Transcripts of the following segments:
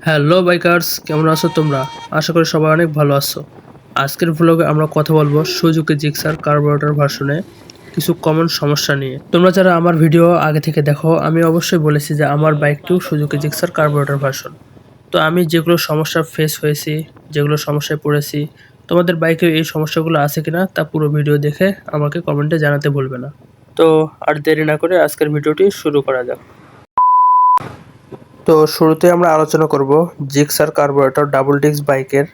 Hello bikers, কেমন আছো তোমরা? আশা করি সবাই অনেক ভালো আছো। আজকের ভ্লগে আমরা কথা বলবো সুজুকি জিক্সার কার্বোরেটর ভার্সনে কিছু কমন সমস্যা নিয়ে। তোমরা যারা আমার ভিডিও আগে থেকে দেখো, আমি অবশ্যই বলেছি যে আমার বাইকটিও সুজুকি জিক্সার কার্বোরেটর ভার্সন। তো আমি যেগুলো সমস্যা ফেস হয়েছি, যেগুলো সমস্যায় পড়েছি, তোমাদের বাইকে এই সমস্যাগুলো আছে কিনা তা পুরো ভিডিও দেখে আমাকে কমেন্টে জানাতে ভুলবে না। তো আর দেরি না করে আজকের ভিডিওটি শুরু করা যাক। তো শুরুতে আমরা আলোচনা করব জিক্সার কার্বোরেটর ডাবল ডিস্ক বাইকের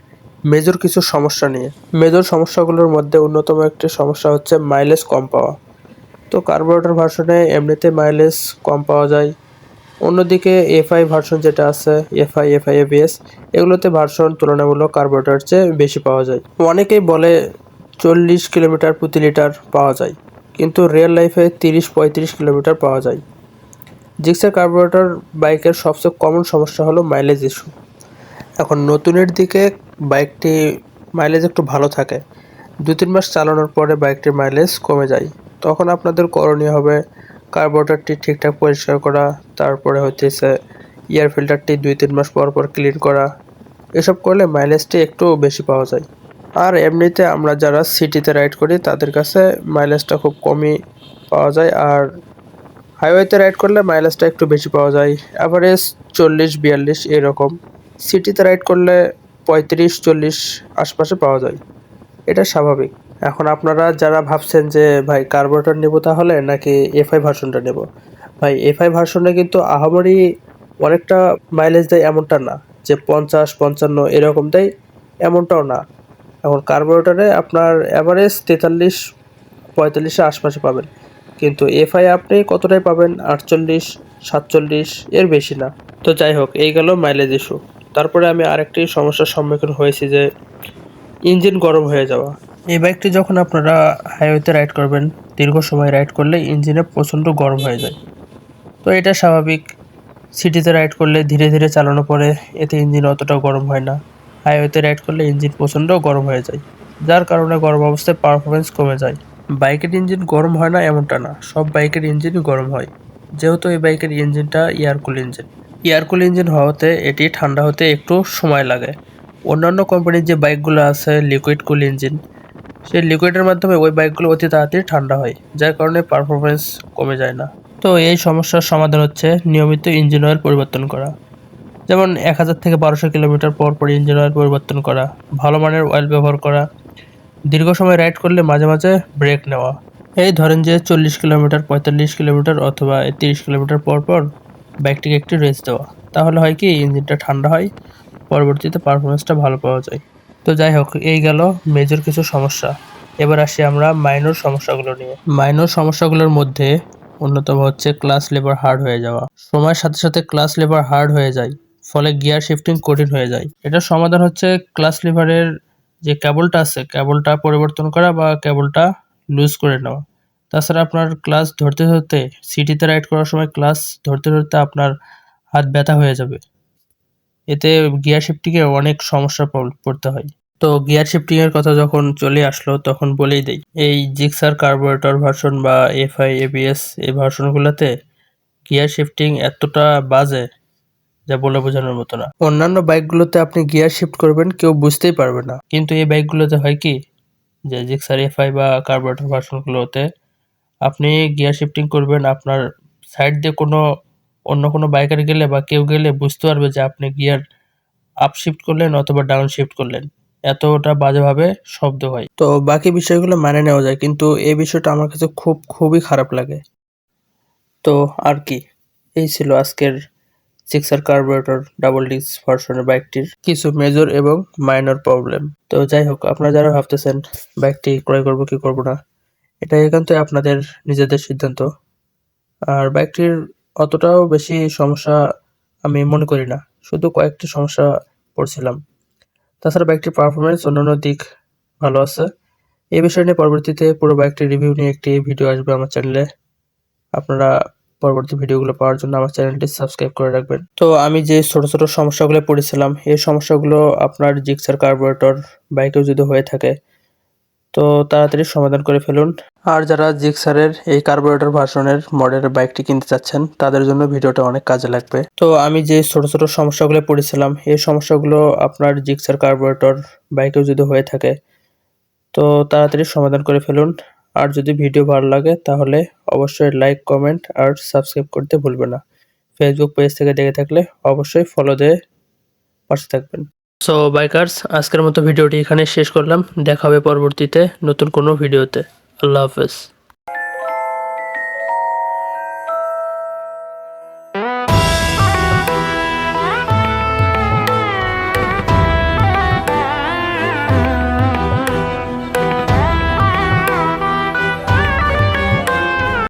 মেজর কিছু সমস্যা নিয়ে। মেজর সমস্যাগুলোর মধ্যে অন্যতম একটি সমস্যা হচ্ছে মাইলেজ কম পাওয়া। তো কার্বোরেটর ভার্সনে এমনিতে মাইলেজ কম পাওয়া যায়। অন্যদিকে এফআই ভার্সন যেটা আছে, এফআই এবিএস, এগুলোতে ভার্সন তুলনামূলক কার্বোরেটর চেয়ে বেশি পাওয়া যায়। অনেকেই বলে 40 কিলোমিটার প্রতি লিটার পাওয়া যায়, কিন্তু রিয়েল লাইফে 30-35 কিলোমিটার পাওয়া যায়। জিক্সার কার্বোরেটর বাইকের সবচেয়ে কমন সমস্যা হলো মাইলেজ ইস্যু। এখন নতুনের দিকে বাইকটি মাইলেজ একটু ভালো থাকে, 2-3 মাস চালানোর পরে বাইকটির মাইলেজ কমে যায়। তখন আপনাদের করণীয় হবে কার্বোরেটরটি ঠিকঠাক পরিষ্কার করা, তারপরে হচ্ছে এয়ার ফিল্টারটি 2-3 মাস পর পর ক্লিন করা। এসব করলে মাইলেজটি একটু বেশি পাওয়া যায়। আর এমনিতে আমরা যারা সিটিতে রাইড করি তাদের কাছে মাইলেজটা খুব কমই পাওয়া যায়, আর হাইওয়েতে রাইড করলে মাইলেজটা একটু বেশি পাওয়া যায়, অ্যাভারেজ 40-42 এরকম। সিটিতে রাইড করলে 35-40 আশপাশে পাওয়া যায়, এটা স্বাভাবিক। এখন আপনারা যারা ভাবছেন যে ভাই কার্বোরেটর নেব তাহলে নাকি এফআই ভার্সনটা নেব, ভাই এফআই ভার্সনে কিন্তু আহামরি অনেকটা মাইলেজ দেয় এমনটা না, যে 50-55 এরকম দেয় এমনটাও না। এখন কার্বোরেটরে আপনার অ্যাভারেজ 43-45 আশপাশে পাবেন, কিন্তু এফআই আপনি কতটাই পাবেন, 48-47, এর বেশি না। তো যাই হোক, এই গেল মাইলেজ ইস্যু। তারপরে আমি আরেকটি সমস্যার সম্মুখীন হয়েছি, যে ইঞ্জিন গরম হয়ে যাওয়া। এই বাইকটি যখন আপনারা হাইওয়েতে রাইড করবেন, দীর্ঘ সময় রাইড করলে ইঞ্জিনে প্রচণ্ড গরম হয়ে যায়। তো এটা স্বাভাবিক। সিটিতে রাইড করলে ধীরে ধীরে চালানো পরে এতে ইঞ্জিন অতটাও গরম হয় না। হাইওয়েতে রাইড করলে ইঞ্জিন প্রচণ্ড গরম হয়ে যায়, যার কারণে গরম অবস্থায় পারফরমেন্স কমে যায়। বাইকের ইঞ্জিন গরম হয় না এমনটা না, সব বাইকের ইঞ্জিনই গরম হয়। যেহেতু এই বাইকের ইঞ্জিনটা এয়ারকুল ইঞ্জিন, এয়ারকুল ইঞ্জিন হওয়াতে এটি ঠান্ডা হতে একটু সময় লাগে। অন্যান্য কোম্পানির যে বাইকগুলো আছে লিকুইড কুল ইঞ্জিন, সেই লিকুইডের মাধ্যমে ওই বাইকগুলো অতি তাড়াতাড়ি ঠান্ডা হয়, যার কারণে পারফরমেন্স কমে যায় না। তো এই সমস্যার সমাধান হচ্ছে নিয়মিত ইঞ্জিন অয়েল পরিবর্তন করা। যেমন 1000 থেকে 1200 কিলোমিটার পর পর ইঞ্জিন অয়েল পরিবর্তন করা, ভালো মানের অয়েল ব্যবহার করা, দীর্ঘ সময় রাইড করলে মাঝে মাঝে ব্রেক নেওয়া। এই ধরেন যে 40 কিলোমিটার, 45 কিলোমিটার অথবা 30 কিলোমিটার পর পর বাইকটিকে একটু রেস্ট দেওয়া। তাহলে হয় কি, ইঞ্জিনটা ঠান্ডা হয়, পরবর্তীতে পারফরমেন্সটা ভালো পাওয়া যায়। তো যাই হোক, এই গেল মেজর কিছু সমস্যা। এবার আসি আমরা মাইনর সমস্যাগুলো নিয়ে। মাইনর সমস্যাগুলোর মধ্যে অন্যতম হচ্ছে ক্লাচ লিভার হার্ড হয়ে যাওয়া। সময়ের সাথে সাথে ক্লাচ লিভার হার্ড হয়ে যায়, ফলে গিয়ার শিফটিং কঠিন হয়ে যায়। এটার সমাধান হচ্ছে ক্লাচ লিভারের যে কেবলটা আছে, কেবলটা পরিবর্তন করা বা কেবলটা লুজ করে নেওয়া। তাছাড়া আপনার ক্লাচ ধরতে ধরতে, সিটিতে রাইড করার সময় ক্লাচ ধরতে ধরতে আপনার হাত ব্যথা হয়ে যাবে, এতে গিয়ার শিফটিংয়ে অনেক সমস্যা পড়তে হয়। তো গিয়ার শিফটিং এর কথা যখন চলে আসলো, তখন বলেই দেই, এই জিক্সার কার্বোরেটর ভার্সন বা এফআই এবিএস এই ভার্সনগুলোতে গিয়ার শিফটিং এতটা বাজে যা বলে বোঝানোর মতো না। অন্যান্য বাইকগুলোতে আপনি গিয়ার শিফট করবেন, কেউ বুঝতেই পারবে না, কিন্তু এই বাইকগুলোতে হয় কি, যে জিক্সার এফআই বা কার্বোরেটর ভার্সনগুলোতে আপনি গিয়ার শিফটিং করবেন, আপনার সাইড দিয়ে অন্য কোনো বাইকার গেলে বা কেউ গেলে বুঝতে পারবে যে আপনি গিয়ার আপ শিফট করলেন অথবা ডাউন শিফট করলেন, এতটা বাজেভাবে শব্দ হয়। তো বাকি বিষয়গুলো মানে নেওয়া যায়, কিন্তু এই বিষয়টা আমার কাছে খুবই খারাপ লাগে। তো আর কি, এই ছিল আজকের জিক্সার কার্বোরেটর ডাবল ডিস্ক ভার্সনের বাইকটির কিছু মেজর এবং মাইনর প্রবলেম। তো যাই হোক, আপনারা যারা ভাবতেছেন বাইকটি ক্রয় করবো কি করবো না, এটা একান্তই আপনাদের নিজেদের সিদ্ধান্ত। আর বাইকটির অতটাও বেশি সমস্যা আমি মনে করি না, শুধু কয়েকটি সমস্যা পড়ছিলাম। তাছাড়া বাইকটির পারফরমেন্স অন্যান্য দিক ভালো আছে। এই বিষয় নিয়ে পরবর্তীতে পুরো বাইকটির রিভিউ নিয়ে একটি ভিডিও আসবে আমার চ্যানেলে। আপনারা পরবর্তী ভিডিওগুলো পাওয়ার জন্য আমার চ্যানেলটি সাবস্ক্রাইব করে রাখবেন। তো আমি যে ছোট ছোট সমস্যাগুলো পড়েছিলাম, এই সমস্যাগুলো আপনার জিক্সার কার্বোরেটর বাইকেও যদি হয়ে থাকে, তো তাড়াতাড়ি সমাধান করে ফেলুন। আর যারা জিক্সারের এই কার্বোরেটর ভার্সনের মডেলের বাইকটি কিনতে চাচ্ছেন তাদের জন্য ভিডিওটা অনেক কাজে লাগবে। তো আমি যে ছোট ছোট সমস্যাগুলো পড়েছিলাম এই সমস্যাগুলো আপনার জিক্সার কার্বোরেটর বাইকেও যদি হয়ে থাকে তো তাড়াতাড়ি সমাধান করে ফেলুন। আর যদি ভিডিও ভালো লাগে তাহলে অবশ্যই লাইক, কমেন্ট আর সাবস্ক্রাইব করতে ভুলবেন না। ফেসবুক পেজ থেকে দেখে থাকলে অবশ্যই ফলো দিয়ে পাশে থাকবেন। সো বাইকার্স, আজকের মতো ভিডিওটি এখানে শেষ করলাম। দেখা হবে পরবর্তীতে নতুন কোনো ভিডিওতে। আল্লাহ হাফেজ।